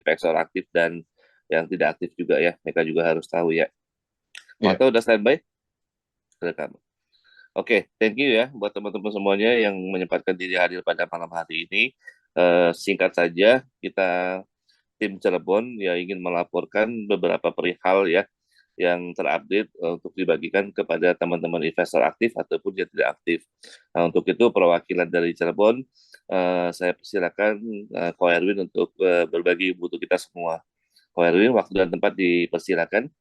investor aktif dan yang tidak aktif juga ya. Mereka juga harus tahu ya. Ya, Mata udah standby? Silakan. Oke, thank you ya buat teman-teman semuanya yang menyempatkan diri hadir pada malam hari ini. Singkat saja, kita tim Cirebon ya ingin melaporkan beberapa perihal ya yang terupdate untuk dibagikan kepada teman-teman investor aktif ataupun yang tidak aktif. Nah, untuk itu perwakilan dari Cirebon, saya persilakan Ko Erwin untuk berbagi butuh kita semua. Ko Erwin, waktu dan tempat dipersilakan.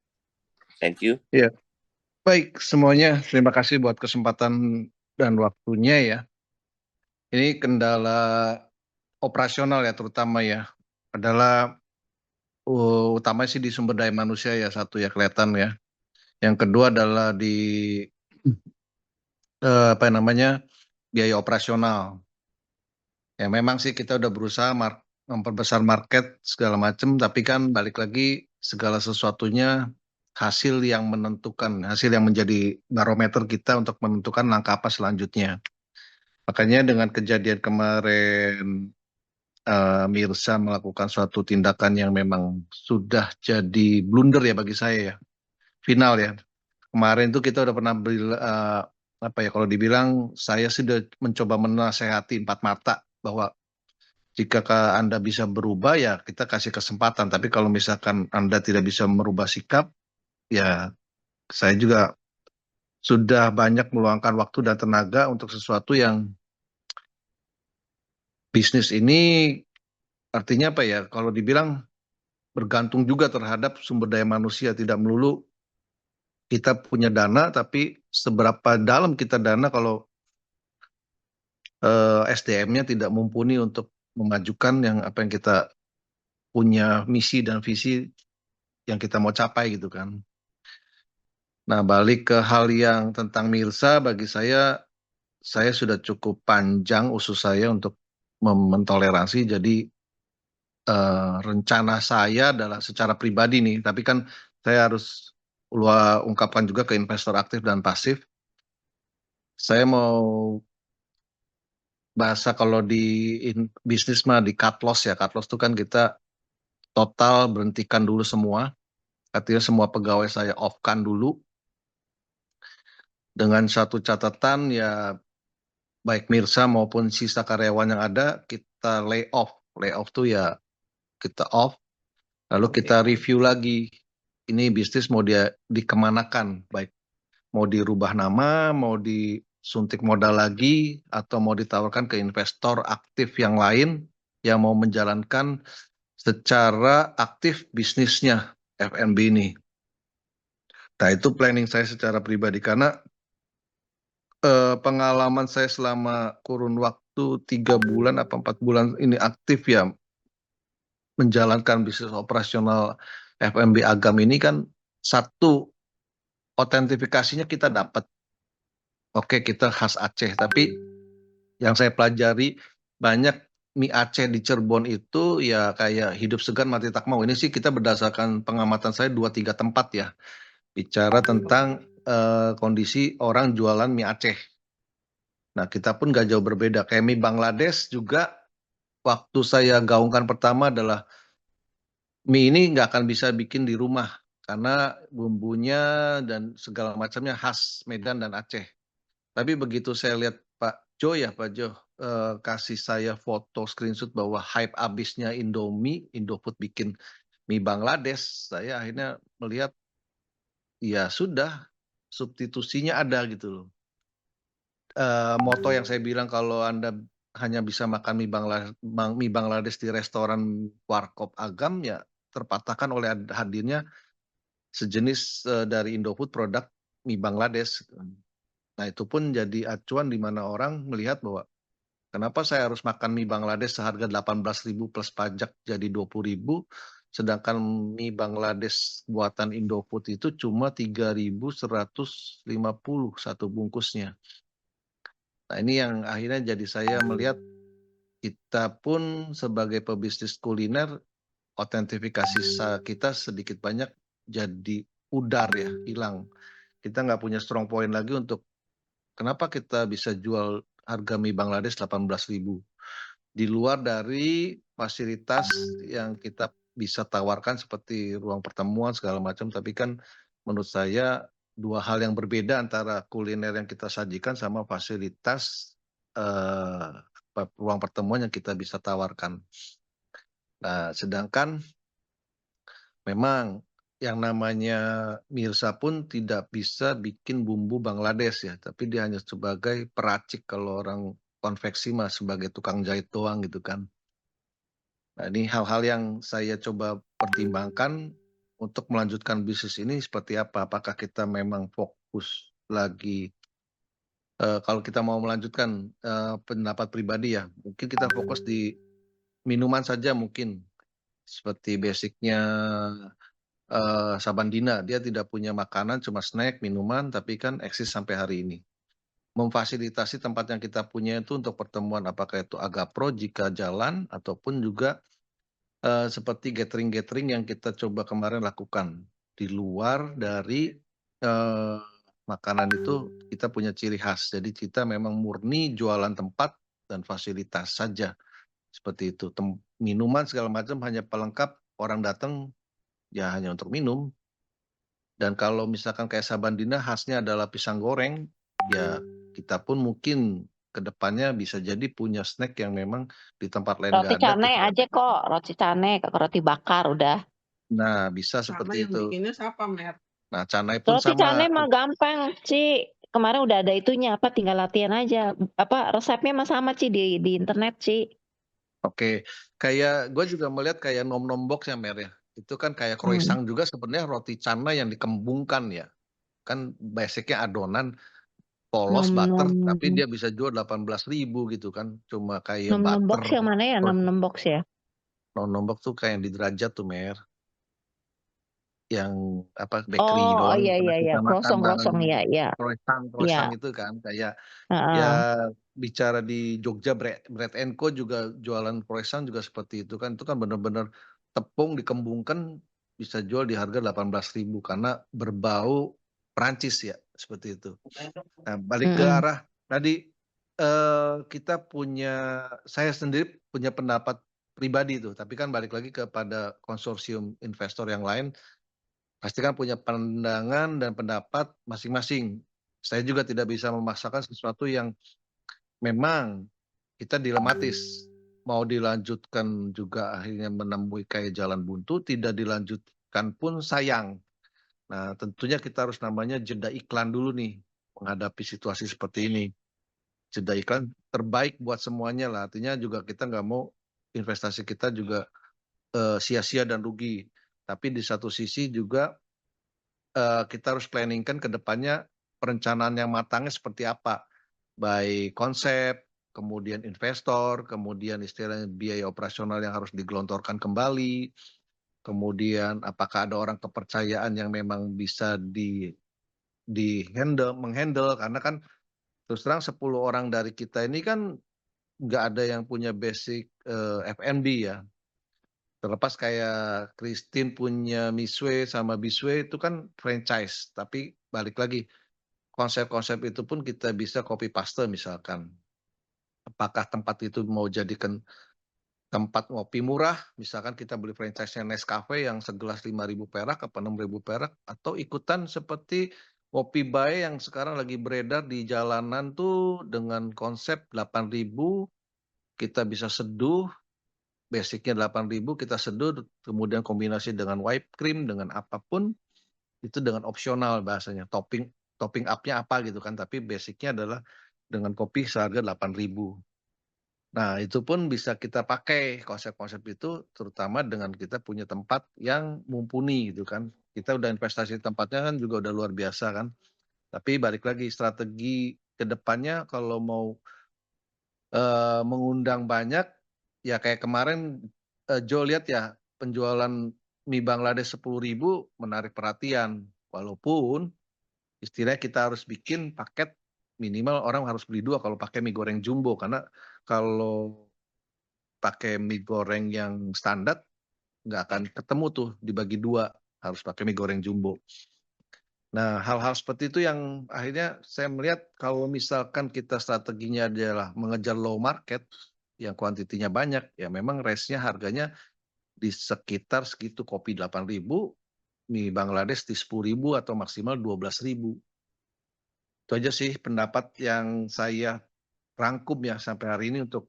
Thank you. ya. Baik semuanya, terima kasih buat kesempatan dan waktunya ya. Ini kendala operasional ya terutama ya, adalah utama sih di sumber daya manusia ya satu ya kelihatan ya. Yang kedua adalah di apa namanya biaya operasional. Ya memang sih kita udah berusaha memperbesar market segala macam, tapi kan balik lagi segala sesuatunya hasil yang menentukan, hasil yang menjadi barometer kita untuk menentukan langkah apa selanjutnya. Makanya dengan kejadian kemarin Mirsa melakukan suatu tindakan yang memang sudah jadi blunder ya bagi saya ya, final ya. Kemarin tuh kita udah pernah apa ya kalau dibilang saya sudah mencoba menasehati empat mata bahwa jika Anda bisa berubah ya kita kasih kesempatan. Tapi kalau misalkan Anda tidak bisa merubah sikap, ya saya juga sudah banyak meluangkan waktu dan tenaga untuk sesuatu yang bisnis ini artinya apa ya? Kalau dibilang bergantung juga terhadap sumber daya manusia, tidak melulu kita punya dana, tapi seberapa dalam kita dana kalau SDM-nya tidak mumpuni untuk memajukan yang apa yang kita punya misi dan visi yang kita mau capai gitu kan. Nah, balik ke hal yang tentang Mirsa, bagi saya sudah cukup panjang usus saya untuk mentoleransi. Jadi rencana saya adalah secara pribadi nih, tapi kan saya harus ungkapkan juga ke investor aktif dan pasif. Saya mau bahasa kalau di bisnis mah di cut loss ya. Cut loss itu kan kita total berhentikan dulu semua. Artinya semua pegawai saya off-kan dulu. Dengan satu catatan ya baik Mirsa maupun sisa karyawan yang ada kita lay off. Lay off tuh ya kita off. Lalu kita review lagi. Ini bisnis mau dia dikemanakan. Baik mau dirubah nama, mau disuntik modal lagi, atau mau ditawarkan ke investor aktif yang lain yang mau menjalankan secara aktif bisnisnya F&B ini. Nah itu planning saya secara pribadi karena pengalaman saya selama kurun waktu 3 bulan apa 4 bulan ini aktif ya menjalankan bisnis operasional F&B Agam ini kan satu otentifikasinya kita dapat. Oke kita khas Aceh tapi yang saya pelajari banyak mie Aceh di Cirebon itu ya kayak hidup segan mati tak mau. Ini sih kita berdasarkan pengamatan saya 2-3 tempat ya. Bicara tentang kondisi orang jualan mie Aceh. Nah kita pun gak jauh berbeda. Kayak mie Bangladesh juga waktu saya gaungkan pertama adalah mie ini nggak akan bisa bikin di rumah. Karena bumbunya dan segala macamnya khas Medan dan Aceh. Tapi begitu saya lihat Pak Jo kasih saya foto screenshot bahwa hype abisnya Indomie, Indofood bikin mie Bangladesh, saya akhirnya melihat ya sudah substitusinya ada gitu loh. Moto yang saya bilang kalau Anda hanya bisa makan mie Bangladesh di restoran Warkop Agam ya terpatahkan oleh hadirnya sejenis dari Indofood produk mie Bangladesh. Nah itu pun jadi acuan di mana orang melihat bahwa kenapa saya harus makan mie Bangladesh seharga 18.000 plus pajak jadi 20.000, sedangkan mie Bangladesh buatan Indofood itu cuma 3.150 satu bungkusnya. Nah ini yang akhirnya jadi saya melihat kita pun sebagai pebisnis kuliner, otentifikasi kita sedikit banyak jadi pudar ya, hilang. Kita nggak punya strong point lagi untuk kenapa kita bisa jual harga mie Bangladesh 18.000. Di luar dari fasilitas yang kita bisa tawarkan seperti ruang pertemuan segala macam, tapi kan menurut saya 2 hal yang berbeda antara kuliner yang kita sajikan sama fasilitas, ruang pertemuan yang kita bisa tawarkan. Nah, sedangkan memang yang namanya Mirsa pun tidak bisa bikin bumbu Bangladesh ya, tapi dia hanya sebagai peracik, kalau orang konveksi mah sebagai tukang jahit doang gitu kan. Nah, ini hal-hal yang saya coba pertimbangkan untuk melanjutkan bisnis ini seperti apa. Apakah kita memang fokus lagi, kalau kita mau melanjutkan, pendapat pribadi ya, mungkin kita fokus di minuman saja mungkin, seperti basic-nya, Sabandina. Dia tidak punya makanan, cuma snack, minuman, tapi kan eksis sampai hari ini. Memfasilitasi tempat yang kita punya itu untuk pertemuan, apakah itu Agapro jika jalan, ataupun juga seperti gathering-gathering yang kita coba kemarin lakukan. Di luar dari, eee, makanan itu kita punya ciri khas. Jadi kita memang murni jualan tempat dan fasilitas saja, seperti itu. Minuman segala macam hanya pelengkap, orang datang ya hanya untuk minum. Dan kalau misalkan kayak Sabandina khasnya adalah pisang goreng, ya kita pun mungkin ke depannya bisa jadi punya snack yang memang di tempat lain Roti nggak ada, canai kita. aja kok, roti canai, roti bakar udah. Nah, bisa Sama seperti yang itu. bikinnya siapa, Mer? Nah, canai pun Roti sama. canai mah gampang, Ci. Kemarin udah ada itunya, apa, tinggal latihan aja. Apa, resepnya mah sama, Ci, di internet, Ci. Oke, kayak gue juga melihat kayak nom-nom box ya, Mer, ya. Itu kan kayak Hmm. croissant juga sebenarnya roti canai yang dikembungkan ya. Kan basic-nya adonan polos Nom butter, nom tapi dia bisa jual 18.000 gitu kan. Cuma kayak nom nom box butter. yang mana ya? Nom nom box ya? Nom-nom box tuh kayak yang di Derajat tuh, Mer. Yang apa, bakery Oh, oh doang iya pernah iya iya, kita makan krosong bareng, krosong, iya iya. Iya, croissant itu kan kayak. heeh. Ya, bicara di Jogja Bread and Co juga jualan croissant juga seperti itu kan bener-bener tepung dikembungkan bisa jual di harga 18.000 karena berbau Prancis ya, seperti itu. Nah, balik ke Mhm. arah tadi, kita punya, saya sendiri punya pendapat pribadi tuh, tapi kan balik lagi kepada konsorsium investor yang lain, pasti kan punya pandangan dan pendapat masing-masing. Saya juga tidak bisa memaksakan sesuatu yang memang kita dilematis, mau dilanjutkan juga akhirnya menemui kayak jalan buntu, tidak dilanjutkan pun sayang. Nah, tentunya kita harus namanya jeda iklan dulu nih, menghadapi situasi seperti ini. Jeda iklan terbaik buat semuanya lah, artinya juga kita nggak mau investasi kita juga, sia-sia dan rugi. Tapi di satu sisi juga, kita harus planning-kan ke depannya perencanaan yang matangnya seperti apa. Baik konsep, kemudian investor, kemudian istilahnya biaya operasional yang harus digelontorkan kembali, kemudian apakah ada orang kepercayaan yang memang bisa menghandle karena kan terus terang 10 orang dari kita ini kan nggak ada yang punya basic, F&B ya. Terlepas kayak Christine punya Misway sama Bisway itu kan franchise, tapi balik lagi, konsep-konsep itu pun kita bisa copy paste misalkan. Apakah tempat itu mau jadikan tempat ngopi murah, misalkan kita beli franchise-nya Nescafe yang segelas 5.000 perak apa 6.000 perak, atau ikutan seperti Kopi Bae yang sekarang lagi beredar di jalanan tuh dengan konsep 8.000, kita bisa seduh, basic-nya 8.000 kita seduh, kemudian kombinasi dengan whipped cream, dengan apapun, itu dengan opsional bahasanya, topping topping up-nya apa gitu kan, tapi basic-nya adalah dengan kopi seharga 8.000. Nah, itu pun bisa kita pakai konsep-konsep itu terutama dengan kita punya tempat yang mumpuni gitu kan. Kita udah investasi di tempatnya kan juga udah luar biasa kan. Tapi balik lagi strategi ke depannya kalau mau, mengundang banyak, ya kayak kemarin, Joe lihat ya penjualan mie Bangladesh 10.000 menarik perhatian. Walaupun istilahnya kita harus bikin paket minimal orang harus beli 2 kalau pakai mie goreng jumbo, karena kalau pakai mie goreng yang standar, nggak akan ketemu tuh dibagi 2, harus pakai mie goreng jumbo. Nah, hal-hal seperti itu yang akhirnya saya melihat kalau misalkan kita strateginya adalah mengejar low market, yang kuantitinya banyak, ya memang range-nya harganya di sekitar segitu, kopi 8.000, mie Bangladesh di 10.000 atau maksimal 12.000. Itu aja sih pendapat yang saya rangkum ya sampai hari ini untuk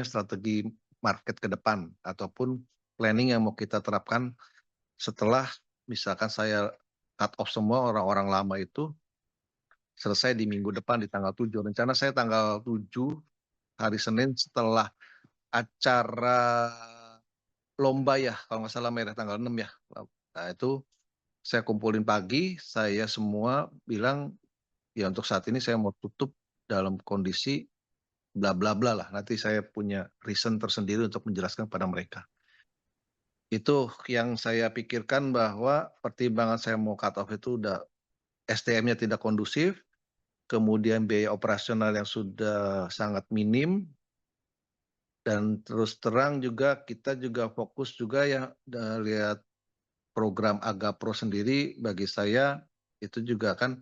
strategi market ke depan ataupun planning yang mau kita terapkan setelah misalkan saya cut off semua orang-orang lama itu selesai di minggu depan di tanggal 7. Rencana saya tanggal 7 hari Senin setelah acara lomba ya, kalau nggak salah merah tanggal 6 ya. Nah itu saya kumpulin pagi, saya semua bilang ya untuk saat ini saya mau tutup dalam kondisi bla bla bla lah. Nanti saya punya reason tersendiri untuk menjelaskan pada mereka. Itu yang saya pikirkan bahwa pertimbangan saya mau cut off itu udah SDM-nya tidak kondusif, kemudian biaya operasional yang sudah sangat minim, dan terus terang juga kita juga fokus juga ya lihat program Agapro sendiri bagi saya itu juga kan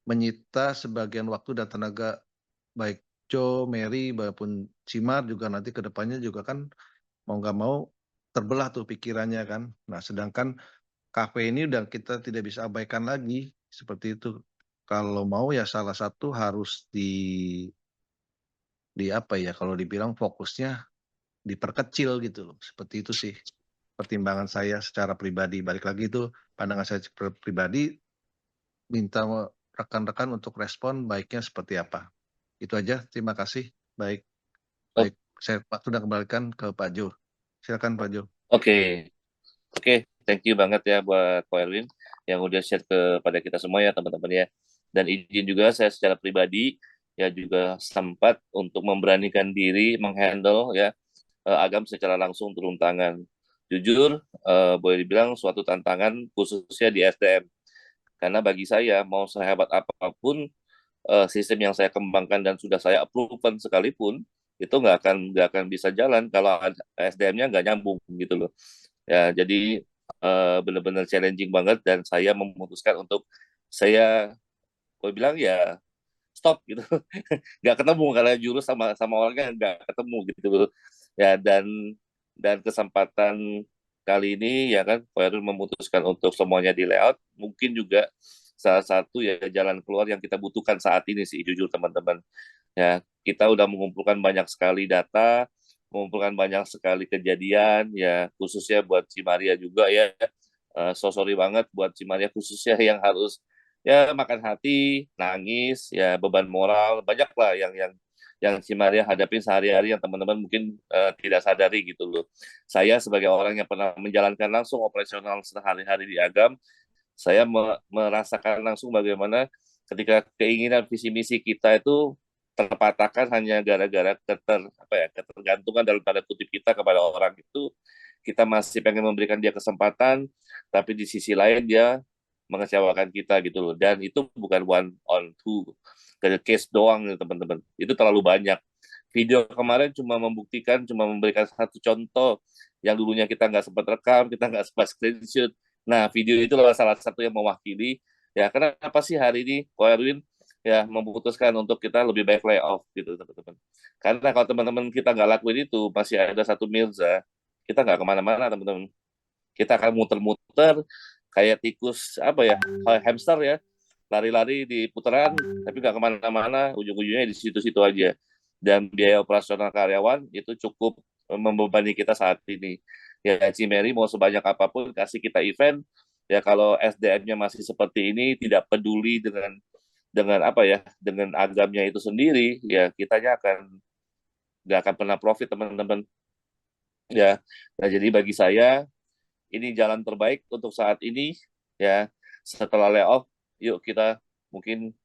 menyita sebagian waktu dan tenaga baik Joe, Mary, maupun Cimar juga nanti ke depannya juga kan mau nggak mau terbelah tuh pikirannya kan. Nah sedangkan kafe ini udah kita tidak bisa abaikan lagi seperti itu. Kalau mau ya salah satu harus di apa ya kalau dibilang fokusnya diperkecil gitu loh. Seperti itu sih pertimbangan saya secara pribadi. Balik lagi itu pandangan saya pribadi, minta rekan-rekan untuk respon baiknya seperti apa. Itu aja, terima kasih. Baik, Oh, baik. Saya sudah kembalikan ke Pak Jo. Silakan Pak Jo. oke, oke, thank you banget ya buat Ko Erwin yang udah share kepada kita semua ya teman-teman ya. Dan izin juga saya secara pribadi ya juga sempat untuk memberanikan diri menghandle ya Agam secara langsung turun tangan. Jujur, boleh dibilang suatu tantangan khususnya di SDM. Karena bagi saya mau sehebat apapun sistem yang saya kembangkan dan sudah saya approve sekalipun itu nggak akan bisa jalan kalau SDM-nya nggak nyambung gitu loh. Ya, jadi benar-benar challenging banget dan saya memutuskan untuk saya boleh bilang ya stop gitu. Nggak ketemu karena jurus sama sama orangnya nggak ketemu gitu loh. Ya dan kesempatan kali ini ya kan Pak Heru memutuskan untuk semuanya di layout mungkin juga salah satu ya jalan keluar yang kita butuhkan saat ini sih jujur teman-teman. Ya, kita udah mengumpulkan banyak sekali data, mengumpulkan banyak sekali kejadian, ya khususnya buat Cimaria juga ya. So sorry banget buat Cimaria khususnya yang harus ya makan hati, nangis, ya beban moral, banyak lah yang Cimaria hadapin sehari-hari yang teman-teman mungkin tidak sadari gitu loh. Saya sebagai orang yang pernah menjalankan langsung operasional sehari-hari di Agam, saya merasakan langsung bagaimana ketika keinginan visi misi kita itu terpatahkan hanya gara-gara ketergantungan dalam tanda kutip kita kepada orang itu kita masih pengen memberikan dia kesempatan tapi di sisi lain dia mengecewakan kita gitu loh dan itu bukan one on two case doang nih teman-teman itu terlalu banyak video kemarin cuma memberikan satu contoh yang dulunya kita nggak sempat rekam kita nggak sempat screenshot. Nah, video itu adalah salah satu yang mewakili ya kenapa sih hari ini Ko Erwin ya memutuskan untuk kita lebih baik layoff gitu teman-teman. Karena kalau teman-teman kita nggak lakuin itu masih ada satu Mirza, kita nggak kemana-mana teman-teman. Kita akan muter-muter kayak tikus apa ya hamster ya lari-lari di putaran tapi nggak kemana-mana ujung-ujungnya di situ-situ aja dan biaya operasional karyawan itu cukup membebani kita saat ini ya Cimeri mau sebanyak apapun kasih kita event ya kalau SDM-nya masih seperti ini tidak peduli dengan apa ya dengan agamnya itu sendiri ya kitanya nggak akan pernah profit teman-teman ya nah jadi bagi saya ini jalan terbaik untuk saat ini ya setelah layoff yuk kita mungkin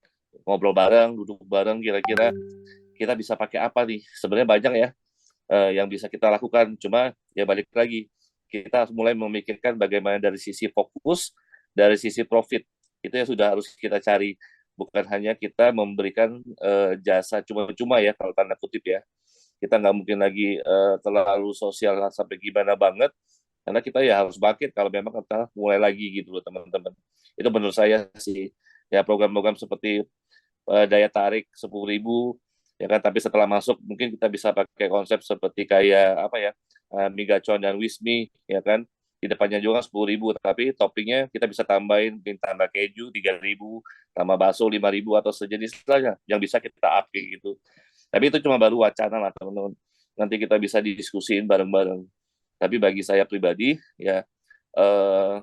ngobrol bareng duduk bareng kira-kira kita bisa pakai apa nih sebenarnya banyak ya yang bisa kita lakukan cuma ya balik lagi kita harus mulai memikirkan bagaimana dari sisi fokus dari sisi profit itu yang sudah harus kita cari bukan hanya kita memberikan jasa cuma-cuma ya kalau tanda kutip ya kita nggak mungkin lagi terlalu sosial sampai gimana banget karena kita ya harus bangkit kalau memang kita mulai lagi gitu loh teman-teman itu menurut saya sih ya program-program seperti daya tarik 10.000 ya kan. Tapi setelah masuk mungkin kita bisa pakai konsep seperti kayak apa ya, Migacon dan Wismi, ya kan. Di depannya juga 10.000, tapi toppingnya kita bisa tambahin, mungkin tambah keju 3.000, tambah bakso 5.000 atau sejenis saja yang bisa kita up kayak gitu. Tapi itu cuma baru wacana lah teman-teman. Nanti kita bisa diskusiin bareng-bareng. Tapi bagi saya pribadi ya,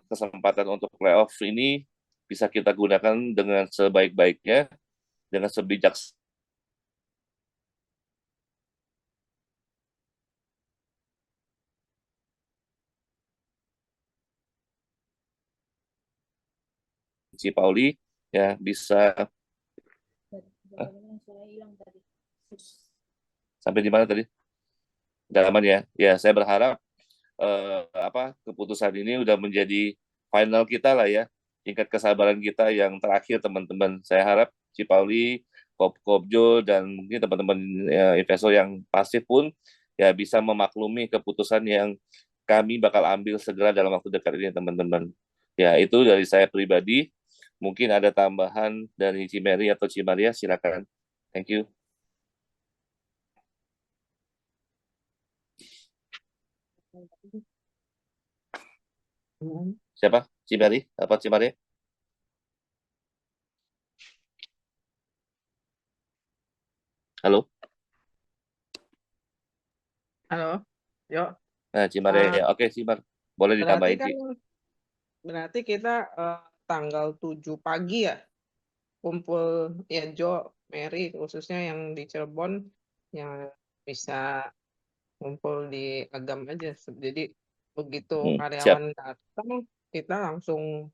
kesempatan untuk playoff ini bisa kita gunakan dengan sebaik-baiknya, dengan sebijaksana si Pauli ya bisa. Sampai di mana tadi? Dalaman ya. Ya, saya berharap keputusan ini udah menjadi final kita lah ya. Tingkat kesabaran kita yang terakhir teman-teman. Saya harap si Pauli, Kopjo dan mungkin teman-teman ya, investor yang pasif pun ya bisa memaklumi keputusan yang kami bakal ambil segera dalam waktu dekat ini teman-teman. Ya, itu dari saya pribadi. Mungkin ada tambahan dari Cimeri atau Cimaria, silakan. Thank you. Siapa? Cimeri? Apa Cimeri? Halo? Halo, yuk. Nah, Cimeri. Oke, Cimar. Boleh Berarti ditambahin, kan Ci. berarti kita tanggal 7 pagi ya kumpul ya Jo, Mary khususnya yang di Cirebon yang bisa kumpul di Agam aja. Jadi begitu Siap. karyawan datang kita langsung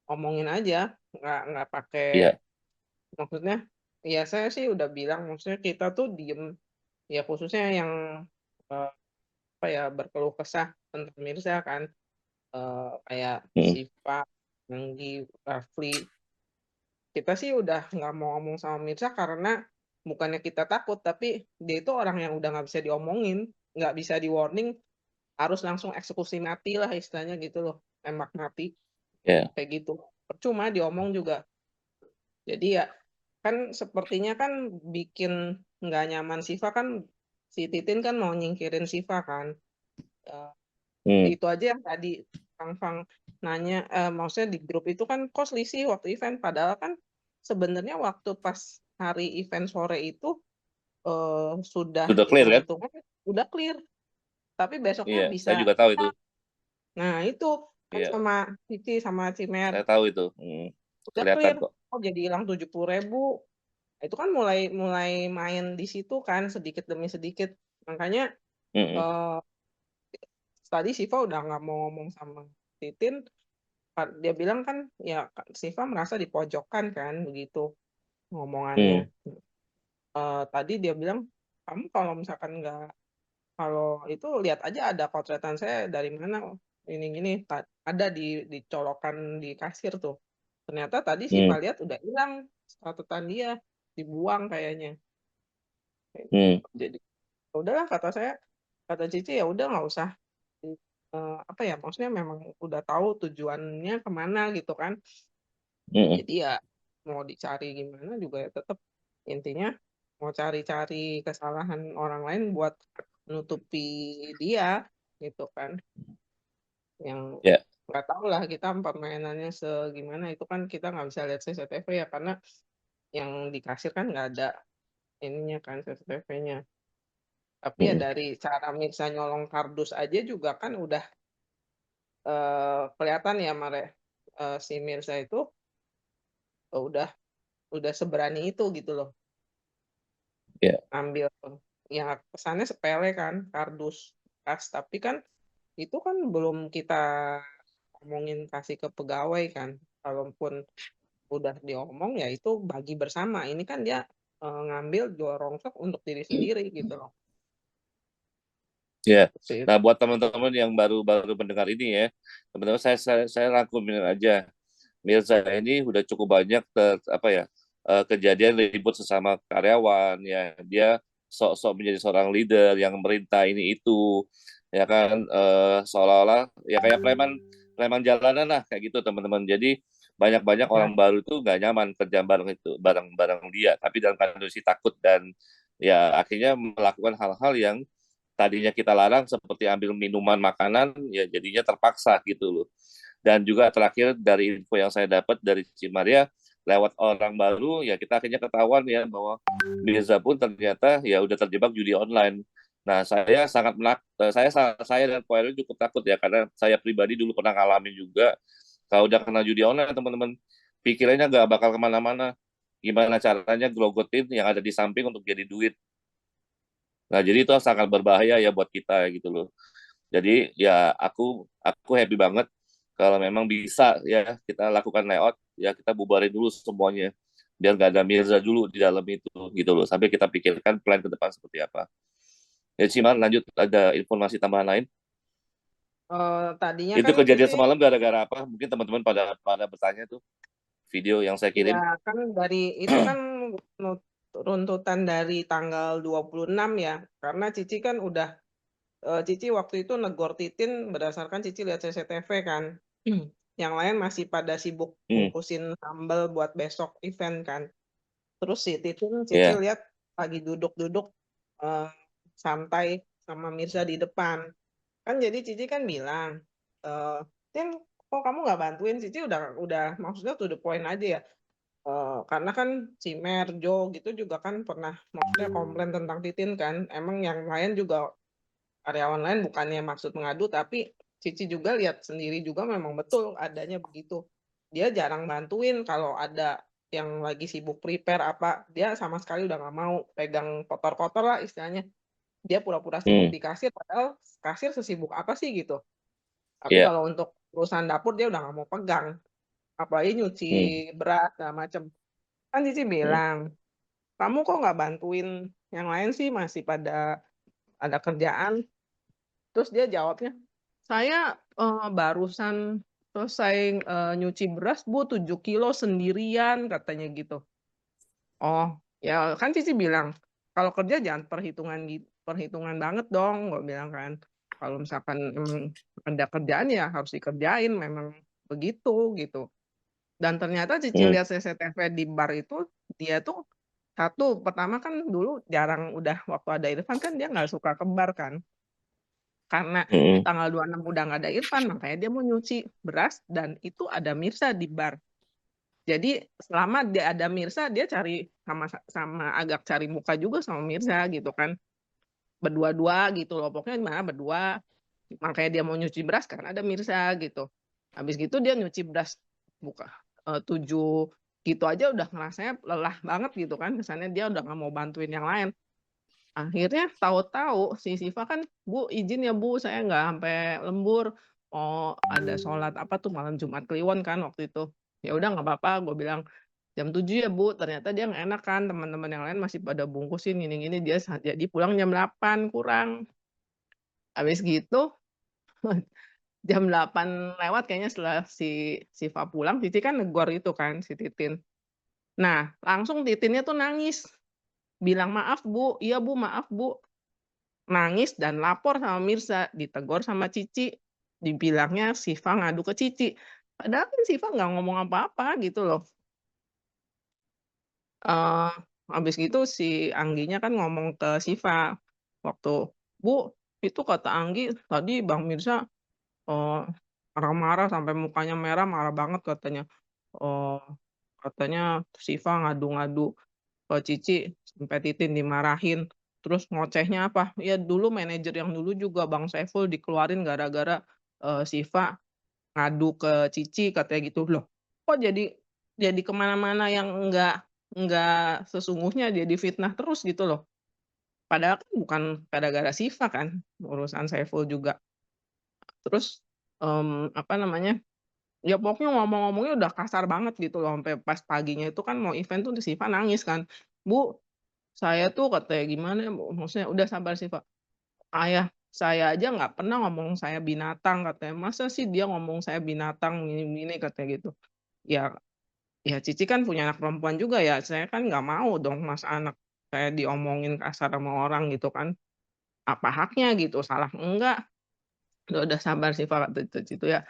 omongin aja, nggak pakai Iya. maksudnya ya saya sih udah bilang maksudnya kita tuh diem ya khususnya yang eh, apa ya berkeluh kesah tentang Mirza kan kayak Hmm. Siva, Nanggi, Rafli. Kita sih udah nggak mau ngomong sama Mirza karena bukannya kita takut, tapi dia itu orang yang udah nggak bisa diomongin, nggak bisa di warning, harus langsung eksekusi mati lah istilahnya gitu loh, tembak mati Ya. kayak gitu. Percuma diomong juga. Jadi ya kan sepertinya kan bikin nggak nyaman Siva kan si Titin kan mau nyingkirin Siva kan. Eh, Hmm. itu aja yang tadi Kang Fang nanya, maksudnya di grup itu kan kok selisih waktu event, padahal kan sebenarnya waktu pas hari event sore itu sudah Sudah clear kan? hitung-hitungan udah clear, tapi besoknya Iya, bisa. saya juga tahu itu. Nah itu kan Iya, sama Cici sama Cimer saya tahu itu. udah Kelihatan clear, kok. oh jadi hilang 70.000. Nah, itu kan mulai mulai main di situ kan sedikit demi sedikit, makanya Hmm. eh, tadi Siva udah nggak mau ngomong sama Titin. Dia bilang kan ya Siva merasa dipojokkan kan begitu ngomongannya. Hmm. Tadi dia bilang kamu kalau misalkan nggak kalau itu lihat aja ada potretan saya dari mana ini gini ada dicolokan di kasir tuh. Ternyata tadi Siva Hmm. lihat udah hilang catatan dia dibuang kayaknya. Hmm. Jadi ya udahlah kata saya kata Cici ya udah nggak usah apa ya maksudnya memang udah tahu tujuannya kemana gitu kan. Hmm. Jadi ya mau dicari gimana juga ya tetap intinya mau cari-cari kesalahan orang lain buat menutupi dia gitu kan. Yang Ya. nggak tahu lah kita permainannya segimana itu kan kita nggak bisa lihat CCTV ya karena yang dikasih kan nggak ada ininya kan CCTV-nya. Tapi ya Hmm. dari cara Mirza nyolong kardus aja juga kan udah kelihatan ya Mare si Mirza itu udah seberani itu gitu loh Ya. ambil yang kesannya sepele kan kardus kas tapi kan itu kan belum kita ngomongin kasih ke pegawai kan kalaupun udah diomong ya itu bagi bersama ini kan dia ngambil jual rongsok untuk diri sendiri gitu loh. Ya. Seperti itu. Nah, buat teman-teman yang baru mendengar ini ya, teman-teman saya rangkumin aja. Mirza ini udah cukup banyak apa ya, kejadian ribut sesama karyawan ya. Dia sok-sok menjadi seorang leader yang merintah ini itu, ya kan, seolah-olah ya kayak preman preman jalanan lah kayak gitu teman-teman. Jadi banyak-banyak Ya, orang baru itu nggak nyaman kerja bareng itu bareng-bareng dia, tapi dalam kondisi takut dan ya akhirnya melakukan hal-hal yang tadinya kita larang seperti ambil minuman makanan ya jadinya terpaksa gitu loh. Dan juga terakhir dari info yang saya dapat dari Cimaria lewat orang baru ya kita akhirnya ketahuan ya bahwa Mirza pun ternyata ya udah terjebak judi online. Nah, saya dan Ko Erwin cukup takut ya karena saya pribadi dulu pernah ngalamin juga. Kalau udah kena judi online teman-teman pikirannya nggak bakal kemana-mana. Gimana caranya grogotin yang ada di samping untuk jadi duit. Nah, jadi itu sangat berbahaya ya buat kita gitu loh. Jadi ya aku happy banget kalau memang bisa ya kita lakukan layout ya kita bubarin dulu semuanya biar nggak ada Mirza dulu di dalam itu gitu loh sampai kita pikirkan plan ke depan seperti apa. Ya Ciman lanjut ada informasi tambahan lain. Tadinya Itu kan kejadian Cici, semalam gara-gara apa? Mungkin teman-teman pada pada bertanya tuh video yang saya ya kirim. kan dari itu kan runtutan dari tanggal 26 ya, karena Cici kan udah, Cici waktu itu negor Titin berdasarkan Cici lihat CCTV kan. Yang lain masih pada sibuk Hmm, bungkusin sambel buat besok event kan. Terus si Titin Cici ya. lihat lagi duduk-duduk eh, santai sama Mirza di depan. Kan jadi Cici kan bilang, eh Tin, kok kamu nggak bantuin? Cici udah maksudnya to the point aja ya. Karena kan si Merjo gitu juga kan pernah maksudnya komplain tentang Titin kan. Emang yang lain juga karyawan lain bukannya maksud mengadu, tapi Cici juga lihat sendiri juga memang betul adanya begitu. Dia jarang bantuin kalau ada yang lagi sibuk prepare apa, dia sama sekali udah nggak mau pegang kotor-kotor lah istilahnya. Dia pura-pura sibuk Hmm, di kasir, padahal kasir sesibuk apa sih gitu. Tapi ya. kalau untuk urusan dapur dia udah nggak mau pegang, apalagi nyuci Hmm, beras segala macem. Kan Cici hmm, bilang, kamu kok nggak bantuin yang lain sih masih pada ada kerjaan. Terus dia jawabnya, saya barusan selesai nyuci beras Bu 7 kilo sendirian katanya gitu. Oh, ya kan Cici bilang, kalau kerja jangan perhitungan banget dong, gue bilang kan. Kalau misalkan ada kerjaan ya harus dikerjain, memang begitu gitu. Dan ternyata Cici hmm, lihat CCTV di bar itu, dia tuh satu, pertama kan dulu jarang udah waktu ada Irfan kan dia nggak suka ke bar kan. Karena hmm, tanggal 26 udah nggak ada Irfan, makanya dia mau nyuci beras dan itu ada Mirsa di bar. Jadi selama dia ada Mirsa, dia cari sama agak cari muka juga sama Mirsa gitu kan. Berdua-dua gitu loh, pokoknya gimana berdua. Makanya dia mau nyuci beras karena ada Mirsa gitu. Habis gitu dia nyuci beras buka 7 gitu aja udah ngerasanya lelah banget gitu kan. Kesannya dia udah nggak mau bantuin yang lain. Akhirnya tahu-tahu si Siva kan, "Bu, izin ya Bu, saya nggak sampai lembur, mau ada sholat apa tuh malam Jumat Kliwon kan waktu itu." "Ya udah nggak apa-apa," gue bilang, "jam 7 ya Bu." Ternyata dia nggak enak kan, teman-teman yang lain masih pada bungkusin gini-gini, dia jadi pulang jam 8 kurang. Habis gitu jam 8 lewat kayaknya setelah si Siva pulang, Cici kan negor itu kan si Titin. Nah, langsung Titinnya tuh nangis, bilang, "Maaf Bu, iya Bu, maaf Bu." Nangis dan lapor sama Mirza, ditegur sama Cici, dibilangnya Siva ngadu ke Cici. Padahal kan Siva nggak ngomong apa-apa gitu loh. Eee, habis gitu si Angginya kan ngomong ke Siva waktu, "Bu, itu kata Anggi tadi Bang Mirza, eee, marah-marah sampai mukanya merah, marah banget," katanya. eee, katanya Siva ngadu-ngadu ke Cici sampai Titin dimarahin. Terus ngocehnya apa, ya dulu manajer yang dulu juga Bang Saiful dikeluarin gara-gara, Siva ngadu ke Cici katanya gitu. Loh, kok jadi ke mana-mana yang enggak sesungguhnya, jadi fitnah terus gitu loh. Padahal kan bukan gara-gara Siva kan, urusan Saiful juga. Terus, apa namanya, ya pokoknya ngomong-ngomongnya udah kasar banget gitu loh, sampai pas paginya itu kan mau event tuh Siva nangis kan, "Bu, saya tuh," katanya, "gimana ya, Bu?" Maksudnya, "Udah sabar sih, Pak. Ayah saya aja nggak pernah ngomong saya binatang," katanya. "Masa sih dia ngomong saya binatang gini-gini," katanya gitu. Ya ya Cici kan punya anak perempuan juga ya, saya kan nggak mau dong masa anak saya diomongin kasar sama orang gitu kan. Apa haknya gitu, salah enggak. Udah sabar sih, Pak, kata Cici itu ya,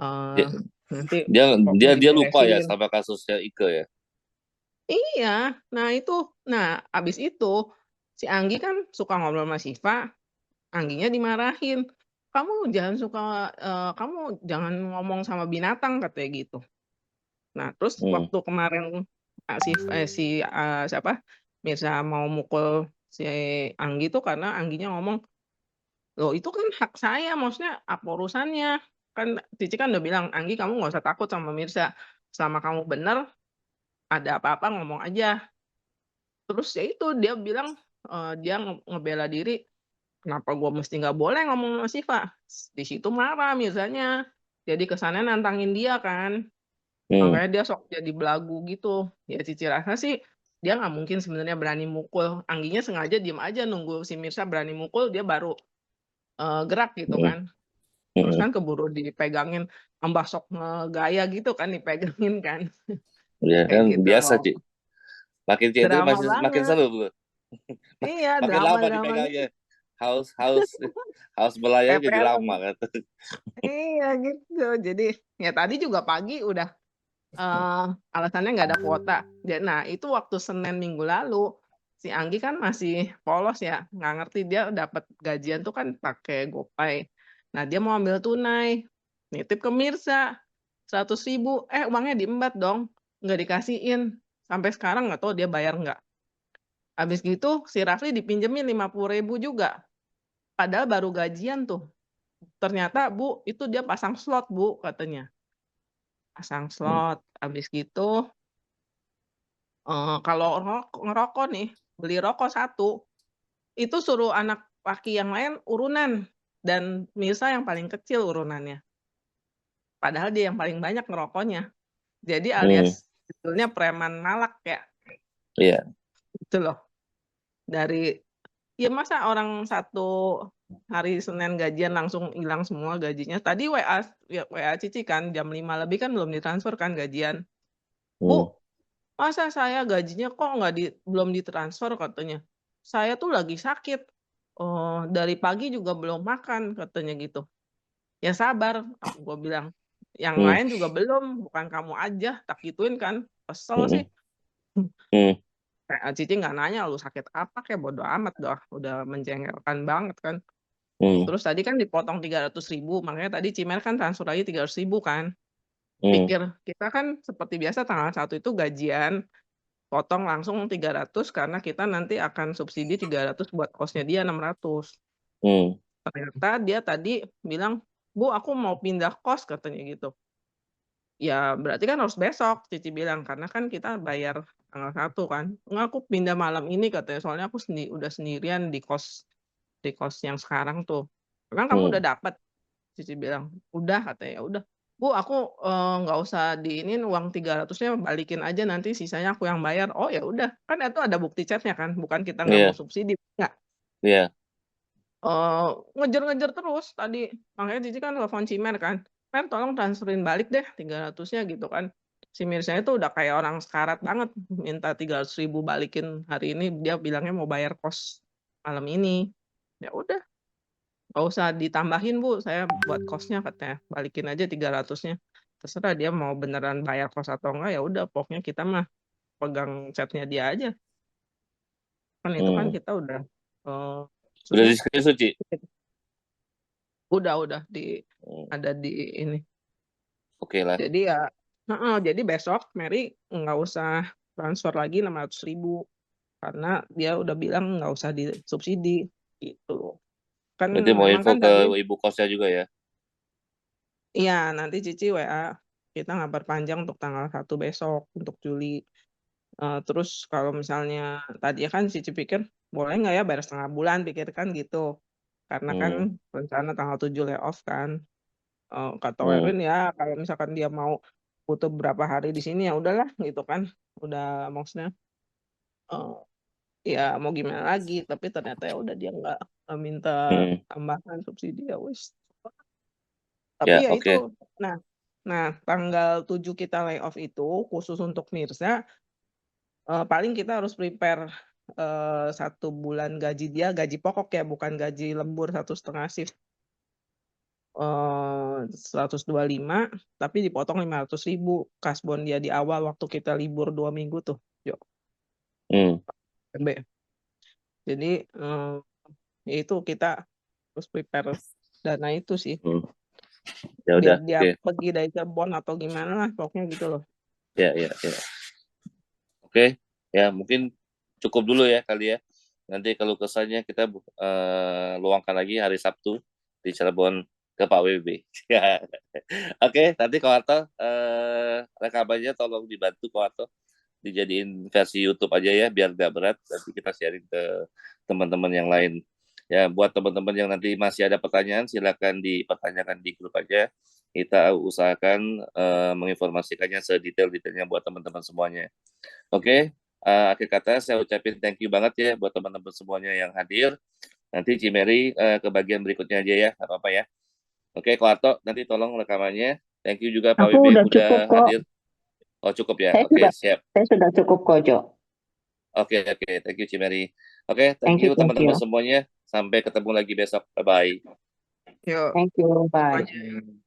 eee, Ya, nanti dia dia pokoknya dia lupa ya diberesin. sama kasusnya Ike ya. Iya, nah itu, nah abis itu si Anggi kan suka ngobrol sama Syifa, Angginya dimarahin, "Kamu jangan suka kamu jangan ngomong sama binatang," katanya gitu. Nah, terus Hmm. waktu kemarin, siapa, Mirza mau mukul si Anggi tuh karena Angginya ngomong, "Loh itu kan hak saya, maksudnya apa urusannya? Kan Cici kan udah bilang, 'Anggi kamu nggak usah takut sama Mirza, selama kamu bener, ada apa-apa ngomong aja.'" Terus ya itu dia bilang, dia ngebela diri, "Kenapa gua mesti nggak boleh ngomong sama Syifa?" Di situ marah Mirzanya, jadi kesannya nantangin dia kan. Hmm. Makanya dia sok jadi belagu gitu. Ya Cici rasa sih, dia nggak mungkin sebenarnya berani mukul, Angginya sengaja diem aja nunggu si Mirza berani mukul dia baru, gerak gitu Hmm. kan. Terus Hmm. kan keburu dipegangin, tambah sok ngegaya gitu kan dipegangin kan, Ya kayak kan gitu biasa, loh. Ci. Makin itu Drama makin banget. seru tuh. Iya, Makin lama drama-drama gitu. dipegangnya. Haus haus haus belayar Kayak jadi film. lama kan. Iya gitu. Jadi, ya tadi juga pagi udah, alasannya nggak ada kuota. Nah itu waktu Senin minggu lalu, si Anggi kan masih polos ya, nggak ngerti dia dapat gajian tuh kan pakai GoPay. Nah dia mau ambil tunai, nitip ke Mirza, 100.000, uangnya diembat dong, nggak dikasihin. Sampai sekarang nggak tahu dia bayar nggak. Habis gitu si Rafli dipinjemin 50.000 juga, padahal baru gajian tuh. Ternyata, "Bu, itu dia pasang slot, Bu," katanya. Pasang Hmm. slot, habis gitu, kalau ngerokok nih, beli rokok satu, itu suruh anak laki yang lain urunan, dan Mirsa yang paling kecil urunannya. Padahal dia yang paling banyak ngerokoknya. Jadi Hmm. alias sebetulnya preman malak ya, Iya. gitu loh. Dari ya masa orang satu hari Senin gajian langsung hilang semua gajinya. Tadi WA Cici kan jam 5 lebih kan belum ditransfer kan gajian. Hmm. "Bu, masa saya gajinya kok belum ditransfer?" katanya. "Saya tuh lagi sakit, dari pagi juga belum makan," katanya gitu. "Ya sabar," gua bilang, "yang Hmm. lain juga belum, bukan kamu aja," tak gituin kan. Kesel Hmm. sih. Hmm. Cici nggak nanya, "Lu sakit apa kek?" Bodo amat dah, udah menjengkelkan banget kan. Hmm. Terus tadi kan dipotong 300.000, makanya tadi Cimer kan transfer lagi 300.000 kan. Hmm. Pikir kita kan seperti biasa tanggal 1 itu gajian, potong langsung 300 karena kita nanti akan subsidi 300 buat kosnya dia 600. Hmm. Ternyata dia tadi bilang, "Bu, aku mau pindah kos," katanya gitu. Ya berarti kan harus besok, Cici bilang, karena kan kita bayar tanggal 1 kan. "Enggak, aku pindah malam ini," katanya, "soalnya aku udah sendirian di kos yang sekarang tuh." "Emang kamu Hmm. udah dapat?" Cici bilang, "Udah," katanya. "Ya udah, Bu, aku, nggak usah diinin uang 300-nya balikin aja nanti sisanya aku yang bayar." "Oh ya udah." Kan itu ada bukti chat-nya kan, bukan kita nggak mau Iya. subsidi, nggak. Iya. Ngejar-ngejar terus tadi, makanya Cici kan telepon Cimer kan, "Mer tolong transferin balik deh 300-nya," gitu kan. Si Mirzanya tuh udah kayak orang sekarat banget, minta 300.000 balikin hari ini, dia bilangnya mau bayar kos malam ini. Ya udah, "Nggak usah ditambahin Bu, saya buat kosnya," katanya, "balikin aja 300-nya." Terserah dia mau beneran bayar kos atau enggak, ya udah pokoknya kita mah pegang chat-nya dia aja. Kan itu kan Hmm. kita udah, eee, Udah maksudnya di screenshot, Ci? udah Hmm. ada di ini. Oke lah. Jadi ya heeh, jadi besok Mary nggak usah transfer lagi 600.000 karena dia udah bilang nggak usah disubsidi, gitu. Kan Berarti mau memang info kan ke tadi ibu kosnya juga ya? iya, nanti Cici WA, kita nggak perpanjang untuk tanggal 1 besok, untuk Juli. Terus kalau misalnya tadi kan Cici pikir, boleh nggak ya bayar setengah bulan, pikir kan gitu. Karena kan Hmm. rencana tanggal 7 layoff kan. Kata Hmm. Erwin ya kalau misalkan dia mau butuh berapa hari di sini, ya udahlah gitu kan. Udah maksudnya, eee, ya mau gimana lagi, tapi ternyata ya udah dia nggak minta Hmm. tambahan subsidi, ya wis. Ya, Tapi ya oke. itu, nah nah tanggal 7 kita layoff itu khusus untuk Mirza, paling kita harus prepare, 1 bulan gaji dia, gaji pokok ya, bukan gaji lembur 1,5 shift. 125, tapi dipotong 500.000 kasbon dia di awal waktu kita libur 2 minggu tuh, yo, Hmm. PB. Jadi ya itu kita harus prepare dana itu sih. Ya udah, Biar dia oke. pergi dari Cirebon atau gimana lah pokoknya gitu loh. Ya. Oke, ya mungkin cukup dulu ya kali ya. Nanti kalau kesannya kita luangkan lagi hari Sabtu di Cirebon ke Pak WB. Oke, nanti Ko Harto rekamannya tolong dibantu Ko Harto dijadiin versi YouTube aja ya biar gak berat. Nanti kita sharing ke teman-teman yang lain. Ya, buat teman-teman yang nanti masih ada pertanyaan, silakan dipertanyakan di grup aja. Kita usahakan menginformasikannya sedetail-detailnya buat teman-teman semuanya. Oke, akhir kata saya ucapin thank you banget ya buat teman-teman semuanya yang hadir. Nanti Cimeri ke bagian berikutnya aja ya, nggak apa-apa ya. Oke, Ko Harto, nanti tolong rekamannya. Thank you juga Pak Aku WB udah udah cukup kok. hadir. Oh cukup ya, Saya oke siap. sudah cukup kok, Jo. Oke, thank you Cimeri. Oke, thank Thank you, you teman-teman semuanya. Sampai ketemu lagi besok. Bye-bye. Yuk. Thank you, bye. Semuanya.